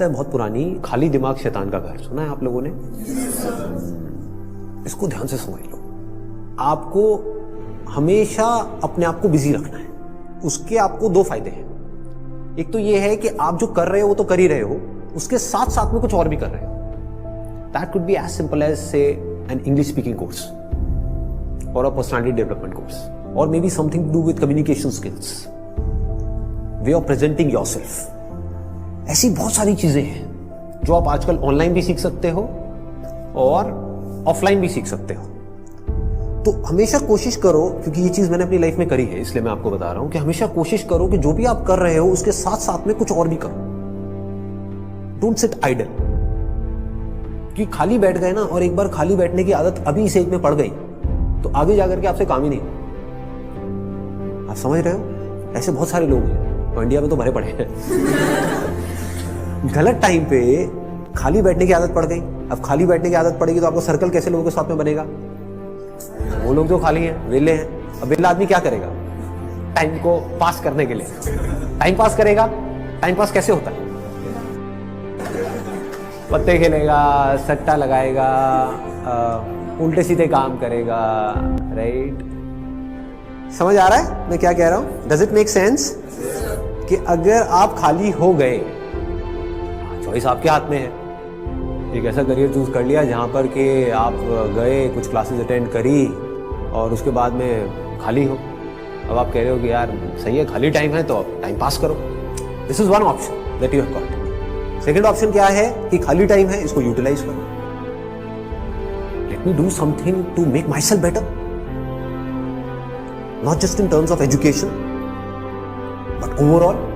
बहुत पुरानी खाली दिमाग शैतान का घर सुना है आप लोगों ने? इसको ध्यान से समझ लो। आपको हमेशा अपने आप को बिजी रखना है। उसके आपको दो फायदे हैं। एक तो ये है कि आप जो कर रहे हो वो तो कर ही रहे हो, उसके साथ साथ में कुछ और भी कर रहे हो। That could be as simple as say an English speaking course और अ पर्सनालिटी डेवलपमेंट कोर्स, और may be something to do with communication skills, way of presenting yourself. ऐसी बहुत सारी चीजें हैं जो आप आजकल ऑनलाइन भी सीख सकते हो और ऑफलाइन भी सीख सकते हो। तो हमेशा कोशिश करो, क्योंकि ये चीज मैंने अपनी लाइफ में करी है इसलिए मैं आपको बता रहा हूं कि हमेशा कोशिश करो कि जो भी आप कर रहे हो उसके साथ साथ में कुछ और भी करो। Don't sit idle. कि खाली बैठ गए ना, और एक बार खाली बैठने की आदत अभी इस एज में पड़ गई तो आगे जाकर के आपसे काम ही नहीं। आप समझ रहे हो? ऐसे बहुत सारे लोग हैं और इंडिया में तो भरे पड़े हैं। गलत टाइम पे खाली बैठने की आदत पड़ गई। अब खाली बैठने की आदत पड़ेगी तो आपको सर्कल कैसे लोगों के साथ में बनेगा? वो लोग जो खाली हैं, वेले हैं। अब वेला आदमी क्या करेगा टाइम को पास करने के लिए? टाइम पास करेगा। टाइम पास कैसे होता है? पत्ते खेलेगा, सट्टा लगाएगा, उल्टे सीधे काम करेगा। राइट? समझ आ रहा है मैं क्या कह रहा हूं? Does it make sense? कि अगर आप खाली हो गए, चॉइस आपके हाथ में है। एक ऐसा करियर चूज कर लिया जहां पर कि आप गए, कुछ क्लासेस अटेंड करी और उसके बाद में खाली हो। अब आप कह रहे हो कि यार सही है, खाली टाइम है तो अब टाइम पास करो। This is one option that you have got. Second option क्या है कि खाली टाइम है, इसको यूटिलाइज करो। Let me do something to make myself better, not just in terms of education but overall.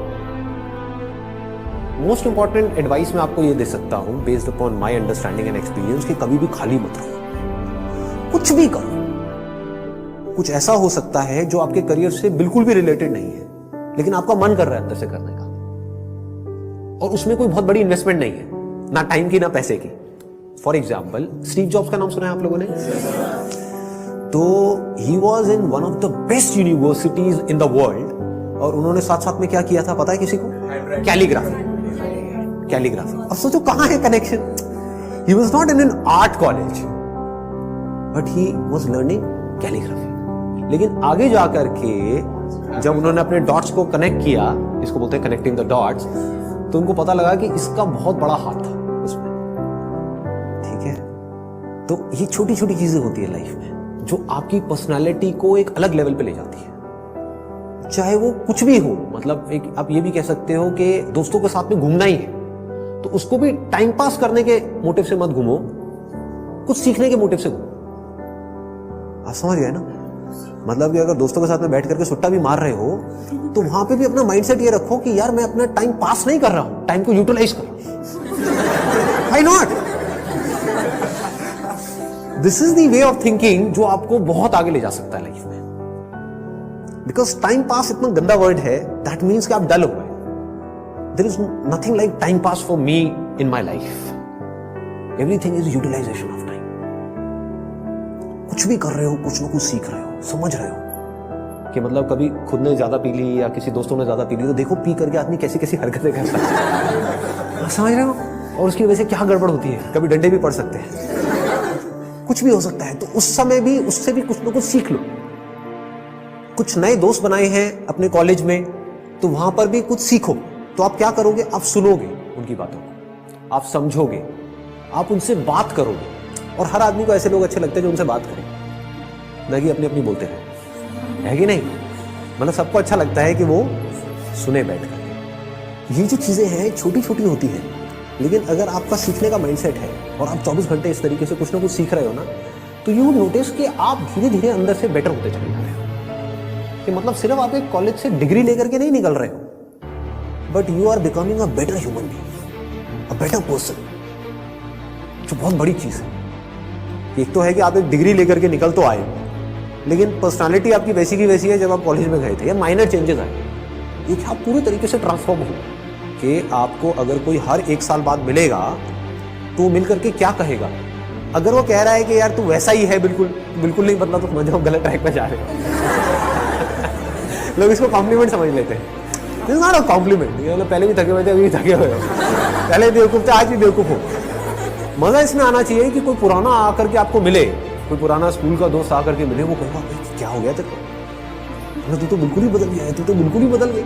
Most important advice मैं आपको ये दे सकता हूं based upon my understanding and experience कि कभी भी खाली मत रहो, कुछ भी करो। कुछ ऐसा हो सकता है जो आपके करियर से बिल्कुल भी रिलेटेड नहीं है, लेकिन आपका मन कर रहा है अंदर से करने का, और उसमें कोई बहुत बड़ी इन्वेस्टमेंट नहीं है, ना टाइम की ना पैसे की। फॉर एग्जाम्पल, स्टीव जॉब्स का नाम सुना है आप लोगों ने? तो he was in one of the best universities in the world, और उन्होंने साथ साथ में क्या किया था पता है किसी को? कैलीग्राफी। कैलीग्राफी। अब सोचो कहां है connection? He was not in an art college but he was learning calligraphy. लेकिन आगे जाकर के जब उन्होंने अपने डॉट्स को कनेक्ट किया, इसको बोलते हैं कनेक्टिंग द डॉट्स, तो उनको पता लगा कि इसका बहुत बड़ा हाथ था उसमें। ठीक है? तो ये छोटी छोटी चीजें होती है लाइफ में जो आपकी पर्सनालिटी को एक अलग लेवल पे ले जाती है। चाहे वो कुछ भी हो, मतलब एक आप ये भी कह सकते हो कि दोस्तों के साथ में घूमना ही है तो उसको भी टाइम पास करने के मोटिव से मत घूमो, कुछ सीखने के मोटिव से घूमो। आप समझ गए ना? मतलब कि अगर दोस्तों के साथ में बैठ करके सुट्टा भी मार रहे हो तो वहां पे भी अपना माइंडसेट ये रखो कि यार मैं अपना टाइम पास नहीं कर रहा हूं, टाइम को यूटिलाइज करो। Why not? This is the way of thinking जो आपको बहुत आगे ले जा सकता है लाइफ में। बिकॉज टाइम पास इतना गंदा वर्ड है, दैट मीन्स कि आप डल हो गए। There is nothing like time pass for me in my life. Everything is utilisation of time. कुछ भी कर रहे हो, कुछ ना कुछ सीख रहे हो, समझ रहे हो कि मतलब कभी खुद ने ज्यादा पी ली या किसी दोस्तों ने ज्यादा पी ली तो देखो पी करके आदमी कैसी कैसी हरकतें करता है। समझ रहे हो? और उसकी वजह से क्या गड़बड़ होती है, कभी डंडे भी पड़ सकते हैं, कुछ भी हो सकता है। तो उस समय भी उससे भी कुछ ना कुछ सीख लो। कुछ नए दोस्त बनाए हैं अपने कॉलेज में तो वहां पर भी कुछ सीखो। तो आप क्या करोगे? आप सुनोगे उनकी बातों को, आप समझोगे, आप उनसे बात करोगे। और हर आदमी को ऐसे लोग अच्छे लगते हैं जो उनसे बात करें, ना कि अपनी अपनी बोलते रहे, है कि नहीं? मतलब सबको अच्छा लगता है कि वो सुने बैठ कर। ये जो चीजें हैं छोटी छोटी होती हैं, लेकिन अगर आपका सीखने का माइंडसेट है और आप 24 घंटे इस तरीके से कुछ ना कुछ सीख रहे हो ना, तो यू नोटिस कि आप धीरे धीरे अंदर से बेटर होते चले जा रहे हो। कि मतलब सिर्फ आप एक कॉलेज से डिग्री लेकर के नहीं निकल रहे हो, but you are becoming a better human being, a better person, जो बहुत बड़ी चीज है। एक तो है कि आप एक डिग्री लेकर के निकल तो आए, लेकिन पर्सनालिटी आपकी वैसी की वैसी है जब आप कॉलेज में गए थे, या माइनर चेंजेस आए। ये कि आप पूरे तरीके से ट्रांसफॉर्म हो कि आपको अगर कोई हर 1 साल बाद मिलेगा तो मिल करके क्या कहेगा? अगर वो कह रहा है कि यार तू वैसा ही है, बिल्कुल बिल्कुल नहीं बदला, तो समझ जाओ गलत ट्रैक पे जा रहे हो। लोग इसको कॉम्प्लीमेंट समझ लेते हैं। This not a compliment. ये मतलब पहले भी थके हुए थे, अभी भी थके हुए हो, पहले बेवकूफ थे, आज भी बेवकूफ हो। मजा इसमें आना चाहिए कि कोई पुराना आकर के आपको मिले, कोई पुराना स्कूल का दोस्त आकर के मिले, वो कहेगा क्या हो गया तेरे को, तू तो बिल्कुल ही बदल गया है, तू तो बिल्कुल ही बदल गई।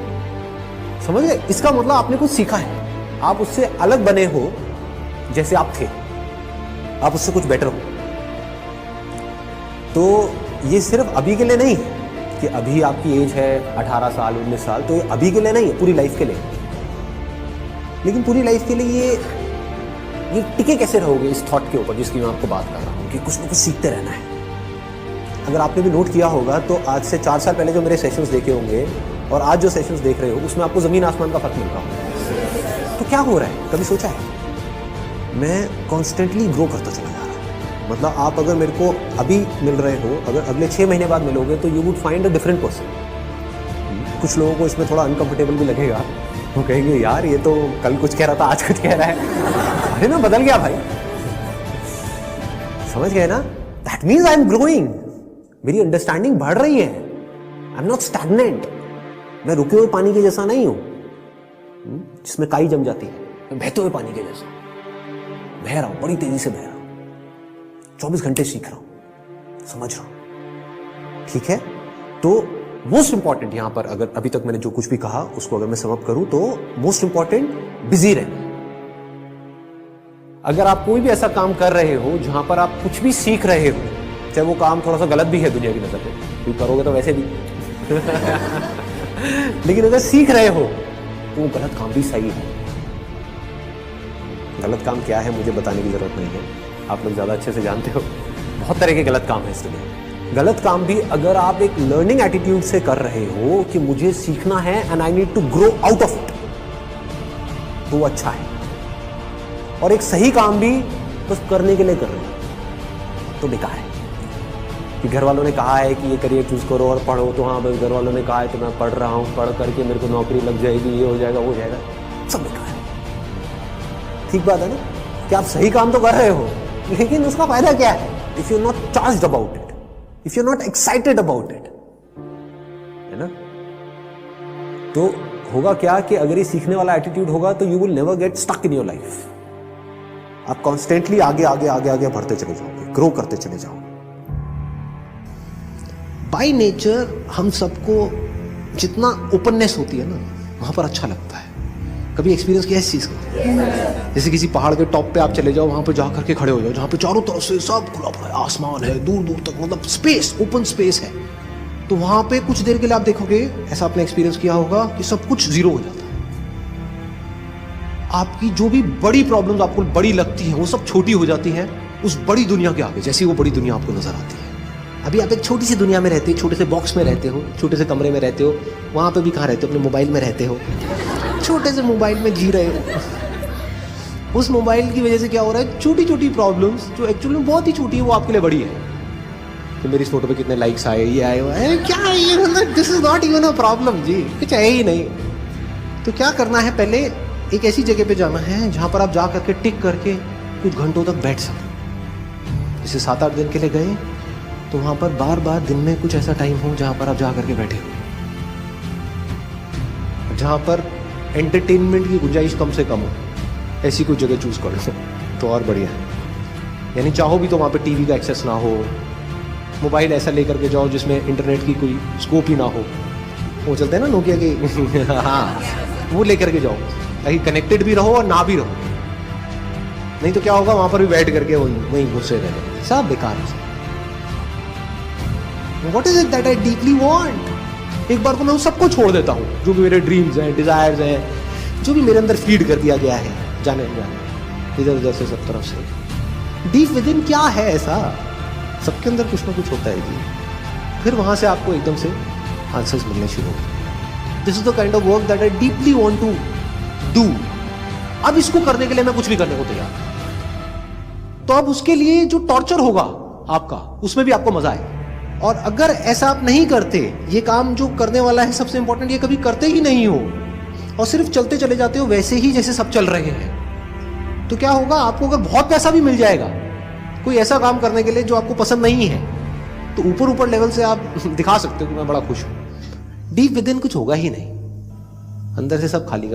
समझ गए? इसका मतलब आपने कुछ सीखा है, आप उससे अलग बने हो, जैसे आप थे, आप उससे कुछ बेटर हो। तो ये सिर्फ अभी के लिए नहीं है कि अभी आपकी एज है 18 साल 19 साल, तो ये अभी के लिए नहीं है, पूरी लाइफ के लिए। लेकिन पूरी लाइफ के लिए ये टिके कैसे रहोगे इस थॉट के ऊपर जिसकी मैं आपको बात कर रहा हूँ कि कुछ ना कुछ सीखते रहना है। अगर आपने भी नोट किया होगा तो आज से 4 साल पहले जो मेरे सेशंस देखे होंगे और आज जो सेशंस देख रहे हो, उसमें आपको जमीन आसमान का फर्क मिल रहा होगा। तो क्या हो रहा है, कभी सोचा है? मैं कॉन्स्टेंटली ग्रो करता चला जा रहा हूँ। मतलब आप अगर मेरे को अभी मिल रहे हो, अगर अगले 6 महीने बाद मिलोगे तो you would find a different person. कुछ लोगों को इसमें थोड़ा अनकंफर्टेबल भी लगेगा, वो कहेंगे यार ये तो कल कुछ कह रहा था आज कुछ कह रहा है, अरे मैं बदल गया भाई। समझ गए ना? That means I am growing, मेरी अंडरस्टैंडिंग बढ़ रही है। आई एम नॉट स्टैग्नेंट, मैं रुके हुए पानी के जैसा नहीं हूं जिसमें काई जम जाती है। मैं बहते हुए पानी के जैसा बह रहा हूं, बड़ी तेजी से बह रहा हूं, 24 घंटे सीख रहा हूं, समझ रहा हूं। ठीक है? तो मोस्ट इंपॉर्टेंट यहां पर, अगर अभी तक मैंने जो कुछ भी कहा उसको अगर मैं समअप करूं तो मोस्ट इंपॉर्टेंट बिजी रहना। अगर आप कोई भी ऐसा काम कर रहे हो जहां पर आप कुछ भी सीख रहे हो, चाहे वो काम थोड़ा सा गलत भी है दुनिया की नजर में, कोई करोगे तो वैसे भी लेकिन अगर सीख रहे हो तो वो गलत काम भी सही है। गलत काम क्या है मुझे बताने की जरूरत नहीं है, आप लोग ज्यादा अच्छे से जानते हो। बहुत तरह के गलत काम है इस दुनिया। गलत काम भी अगर आप एक लर्निंग एटीट्यूड से कर रहे हो कि मुझे सीखना है and I need to grow out of it, तो वो अच्छा है। और एक सही काम भी बस करने के लिए कर रहे हो तो बेकार है। कि घर वालों ने कहा है कि ये करियर चूज करो और पढ़ो, तो हाँ बस घर वालों ने कहा है तो मैं पढ़ रहा हूँ, पढ़ करके मेरे को नौकरी लग जाएगी, ये हो जाएगा वो हो जाएगा, सब बेकार है। ठीक बात है ना कि आप सही काम तो कर रहे हो, लेकिन उसका फायदा क्या है if you not charged about it, if you not excited about it, है ना? तो होगा क्या कि अगर ये सीखने वाला एटीट्यूड होगा तो you will never get stuck in your life. आप कॉन्स्टेंटली आगे आगे आगे आगे बढ़ते चले जाओगे, ग्रो करते चले जाओगे। बाय नेचर हम सबको जितना ओपननेस होती है ना, वहां पर अच्छा लगता है। कभी एक्सपीरियंस किया इस चीज को? जैसे किसी पहाड़ के टॉप पे आप चले जाओ, वहां पे जा करके खड़े हो जाओ, जहां पे चारों तरफ से सब खुला पड़ा है, आसमान है दूर दूर तक, मतलब स्पेस, ओपन स्पेस है। तो वहां पे कुछ देर के लिए आप देखोगे, ऐसा आपने एक्सपीरियंस किया होगा कि सब कुछ जीरो हो जाता है। आपकी जो भी बड़ी प्रॉब्लम्स आपको बड़ी लगती है वो सब छोटी हो जाती है उस बड़ी दुनिया के आगे, जैसी वो बड़ी दुनिया आपको नजर आती है। अभी आप एक छोटी सी दुनिया में रहते हो, छोटे से बॉक्स में रहते हो, छोटे से कमरे में रहते हो, वहां पे भी कहाँ रहते हो? अपने मोबाइल में रहते हो, छोटे से मोबाइल में जी रहे हो। उस मोबाइल की वजह से क्या हो रहा है, छोटी छोटी प्रॉब्लम्स जो एक्चुअली में बहुत ही छोटी है वो आपके लिए बड़ी है। कि मेरी इस फोटो पे कितने लाइक्स आए, ये आए, वो क्या है ये, मतलब this is not even a problem जी, कुछ है ही नहीं। तो क्या करना है, पहले एक ऐसी जगह पे जाना है जहां पर आप जा करके टिक करके कुछ घंटों तक बैठ सको। जैसे 7-8 दिन के लिए गए तो वहां पर बार बार दिन में कुछ ऐसा टाइम हो जहां पर आप जा करके बैठे हो, जहां पर एंटरटेनमेंट की गुंजाइश कम से कम हो। ऐसी कोई जगह चूज कर लो तो और बढ़िया है। यानी चाहो भी तो वहां पे टीवी का एक्सेस ना हो, मोबाइल ऐसा लेकर के जाओ जिसमें इंटरनेट की कोई स्कोप ही ना हो, वो चलते हैं ना नोकिया के हाँ, वो लेकर के जाओ ताकि कनेक्टेड भी रहो और ना भी रहो। नहीं तो क्या होगा, वहां पर भी बैठ करके वहीं घुसे रहे, सब बेकार है। What is it that I deeply want? एक बार को मैं उन सबको छोड़ देता हूँ, जो भी मेरे ड्रीम्स हैं, डिजायर्स हैं, जो भी मेरे अंदर फीड कर दिया गया है जाने इधर उधर से सब तरफ से। डीप विद इन क्या है ऐसा, सबके अंदर कुछ ना कुछ होता है जी। फिर वहां से आपको एकदम से आंसर्स मिलने शुरू होते। This is the kind of work that I deeply want to do. अब इसको करने के लिए मैं कुछ भी करने को तैयार। तो अब उसके लिए जो टॉर्चर होगा आपका, उसमें भी आपको मजा आए। और अगर ऐसा आप नहीं करते, ये काम जो करने वाला है सबसे इंपॉर्टेंट, ये कभी करते ही नहीं हो और सिर्फ चलते चले जाते हो वैसे ही जैसे सब चल रहे हैं, तो क्या होगा, आपको अगर बहुत पैसा भी मिल जाएगा कोई ऐसा काम करने के लिए जो आपको पसंद नहीं है, तो ऊपर ऊपर लेवल से आप दिखा सकते हो कि मैं बड़ा खुश हूं। डीप विद इन कुछ होगा ही नहीं। अंदर से सब खाली